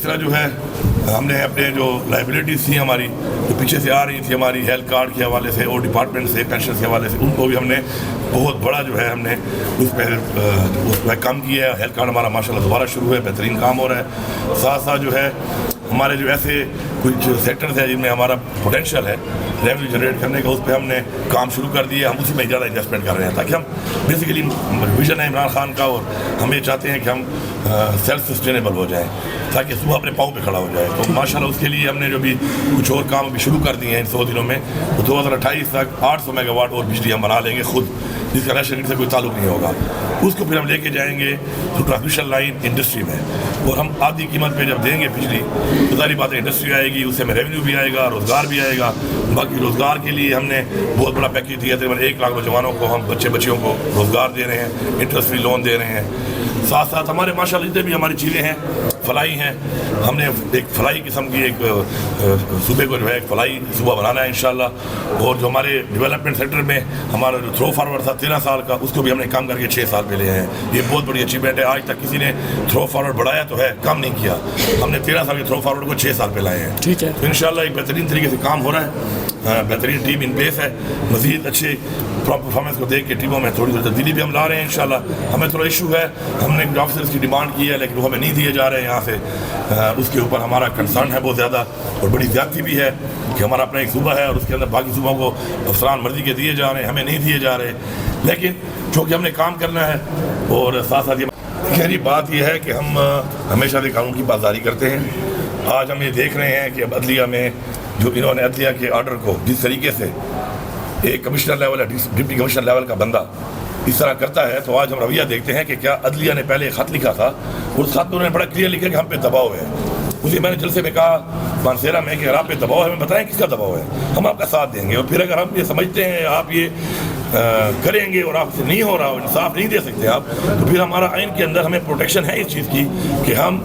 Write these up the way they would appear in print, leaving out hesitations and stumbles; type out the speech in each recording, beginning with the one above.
اس طرح جو ہے ہم نے اپنے جو لائبلٹیز تھیں ہماری جو پیچھے سے آ رہی تھی ہماری ہیلتھ کارڈ کے حوالے سے اور ڈپارٹمنٹ سے پینشن کے حوالے سے ان کو بھی ہم نے بہت بڑا جو ہے ہم نے اس پہ کام کیا ہے. ہیلتھ کارڈ ہمارا ماشاءاللہ دوبارہ شروع ہے, بہترین کام ہو رہا ہے. ساتھ ساتھ جو ہے ہمارے جو ایسے کچھ سیکٹرز ہیں جن میں ہمارا پوٹینشیل ہے ریونیو جنریٹ کرنے کا, اس پہ ہم نے کام شروع کر دیا. ہم اسی میں زیادہ انویسٹمنٹ کر رہے ہیں تاکہ ہم بیسیکلی ویژن ہے عمران خان کا اور ہم یہ چاہتے ہیں کہ ہم سیلف سسٹینیبل ہو جائیں تاکہ صبح اپنے پاؤں پہ کھڑا ہو جائے. تو ماشاءاللہ اس کے لیے ہم نے جو بھی کچھ اور کام بھی شروع کر دیے ہیں ان 100 دنوں میں. تو 2028 تک 800 میگا واٹ اور بجلی ہم بنا لیں گے خود, جس کا نیشنل گرڈ سے کوئی تعلق نہیں ہوگا. اس کو پھر ہم لے کے جائیں گے تو ٹرانسمیشن لائن انڈسٹری میں, اور ہم آدھی قیمت پہ جب دیں گے بجلی تو ظاہری بات ہے انڈسٹری آئے گی, اس سے ہمیں ریونیو بھی آئے گا, روزگار بھی آئے گا. باقی روزگار کے لیے ہم نے بہت بڑا پیکیج دیا. تقریباً 1 لاکھ نوجوانوں کو ہم بچیوں کو روزگار دے رہے ہیں, انٹرسٹ فری لون دے رہے ہیں. ساتھ ساتھ ہمارے ماشاءاللہ جتنے بھی ہماری چیزیں ہیں فلائی ہیں, ہم نے ایک فلائی قسم کی ایک صوبے کو جو ہے ایک فلائی صوبہ بنانا ہے انشاءاللہ. اور جو ہمارے ڈیولپمنٹ سیکٹر میں ہمارا جو تھرو فارورڈ تھا 13 سال کا, اس کو بھی ہم نے کم کر کے 6 سال پہ لے ہیں. یہ بہت بڑی اچیومنٹ ہے. آج تک کسی نے تھرو فارورڈ بڑھایا تو ہے, کم نہیں کیا. ہم نے 13 سال کے تھرو فارورڈ کو 6 سال پہ لائے ہیں. ٹھیک ہے, تو انشاءاللہ ایک بہترین طریقے سے کام ہو رہا ہے, بہترین ٹیم ان پلیس ہے. مزید اچھے پرفارمنس کو دیکھ کے ٹیموں میں تھوڑی تبدیلی بھی ہم لا رہے ہیں انشاءاللہ. ہمیں تھوڑا ایشو ہے, ہم نے آفیسرز کی ڈیمانڈ کی ہے لیکن وہ ہمیں نہیں دیے جا رہے ہیں یہاں سے. اس کے اوپر ہمارا کنسرن ہے بہت زیادہ, اور بڑی زیادتی بھی ہے کہ ہمارا اپنا ایک صوبہ ہے اور اس کے اندر باقی صوبوں کو افسران مرضی کے دیے جا رہے ہیں, ہمیں نہیں دیے جا رہے. لیکن چونکہ ہم نے کام کرنا ہے, اور ساتھ ساتھ یہ بات یہ ہے کہ ہم ہمیشہ سے قانون کی پاسداری کرتے ہیں. آج ہم یہ دیکھ رہے ہیں کہ اب عدلیہ میں جو انہوں نے عدلیہ کے آرڈر کو جس طریقے سے ایک کمشنر لیول ہے, ڈپٹی کمشنر لیول کا بندہ اس طرح کرتا ہے, تو آج ہم رویہ دیکھتے ہیں کہ کیا عدلیہ نے پہلے خط لکھا تھا, اس خط میں انہوں نے بڑا کلیئر لکھا کہ ہم پہ دباؤ ہے. اسی میں نے جلسے میں کہا مانسیرا میں کہ اگر آپ پہ دباؤ ہے ہمیں بتائیں کس کا دباؤ ہے, ہم آپ کا ساتھ دیں گے. اور پھر اگر ہم یہ سمجھتے ہیں آپ یہ کریں گے اور آپ سے نہیں ہو رہا, انصاف نہیں دے سکتے آپ, تو پھر ہمارا آئین کے اندر ہمیں پروٹیکشن ہے اس چیز کی کہ ہم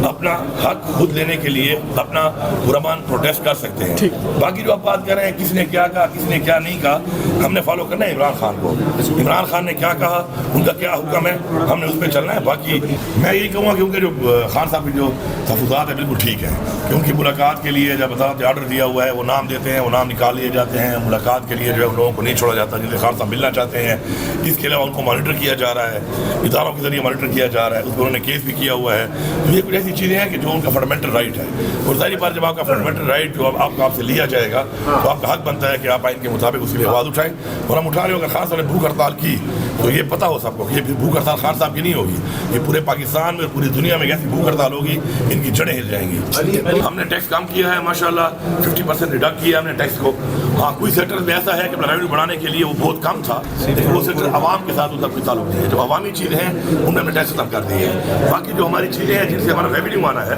اپنا حق خود لینے کے لیے اپنا پرامن پروٹیسٹ کر سکتے ہیں. باقی جو آپ بات کر رہے ہیں کس نے کیا کہا کس نے کیا نہیں کہا, ہم نے فالو کرنا ہے عمران خان کو. عمران خان نے کیا کہا, ان کا کیا حکم ہے, ہم نے اس پہ چلنا ہے. باقی میں یہی کہوں گا کہ ان کے جو خان صاحب کی جو تحفظات ہیں بالکل ٹھیک ہیں, کہ ان کی ملاقات کے لیے جب عدالت آرڈر دیا ہوا ہے وہ نام دیتے ہیں, وہ نام نکال لیے جاتے ہیں. ملاقات کے لیے جو ہے ان لوگوں کو نہیں چھوڑا جاتا جن سے خان صاحب ملنا چاہتے ہیں. اس کے علاوہ ان کو مانیٹر کیا جا رہا ہے, اداروں کے ذریعے مانیٹر کیا جا رہا ہے, اس پر انہوں نے کیس بھی کیا ہوا ہے. تو یہ کچھ ایسی چیزیں ہیں کہ جو ان کا فنڈامنٹل رائٹ ہے. اور ظاہری بات جب آپ کا فنڈامنٹل رائٹ جو آپ سے لیا جائے گا تو آپ کا حق بنتا ہے کہ آپ آئین کے مطابق اس کے لیے آواز اٹھائیں. اور ہم اٹھا رہے ہو کہ خان صاحب نے بھوک ہڑتال کی تو یہ پتہ ہو سب کو کہ یہ بھوک ہڑتال خان صاحب کی نہیں ہوگی, یہ پورے پاکستان میں پوری دنیا میں ایسی بھوک ہڑتال ہوگی ان کی جڑیں ہل جائیں گی. ہم نے ٹیکس کم کیا ہے ماشاءاللہ, 50% ریڈکٹ کیا ہم نے ٹیکس کو. ہاں کوئی سیکٹر میں ایسا ہے کہ ریونیو بڑھانے کے لیے وہ بہت کم تھا, لیکن وہ سیکٹر عوام کے ساتھ ان کا کوئی تعلق نہیں ہے. جو عوامی چیزیں ہیں ان میں ہم نے ٹیکس ختم کر دی ہے. باقی جو ہماری چیزیں ہیں جن سے ہمارا ریونیو آنا ہے,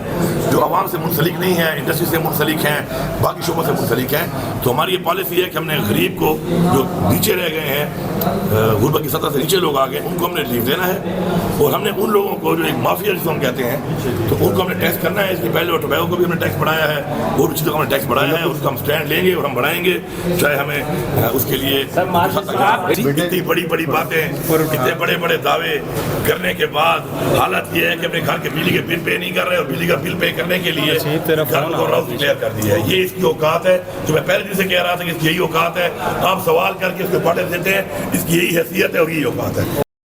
جو عوام سے منسلک نہیں ہے, انڈسٹری سے منسلک ہیں, باقی شعبوں سے منسلک ہیں, تو ہماری یہ پالیسی ہے کہ ہم نے غریب کو جو نیچے رہ گئے ہیں, غربت کی سطح سے نیچے لوگ آ گئے, ان کو ہم نے ریلیف دینا ہے. اور ہم نے ان لوگوں کو جو ایک مافیا جس کو ہم کہتے ہیں تو ان کو ہم نے ٹیکس کرنا ہے. اس کی پہلے ٹوبیکو کو بھی ہم نے ٹیکس بڑھایا ہے, اور بھی چیزوں کو ہم نے ٹیکس بڑھایا ہے. اس کا ہم اسٹینڈ لیں گے اور ہم بڑھائیں گے, چاہے ہمیں اس کے لیے اتنی بڑی بڑی باتیں, اتنے بڑے بڑے دعوے کرنے کے بعد حالت یہ ہے کہ اپنے گھر کے بجلی کے بل پے نہیں کر رہے, اور بجلی کا بل پے کرنے کے لیے گھر کو راؤز ڈکلیئر کر دیا ہے. یہ اس کی اوقات ہے جو میں پہلے دن سے کہہ رہا تھا کہ اس کی یہی اوقات ہے. آپ سوال کر کے اس کو پڑھ دیتے ہیں, اس کی یہی حیثیت ہے اور یہی اوقات ہے.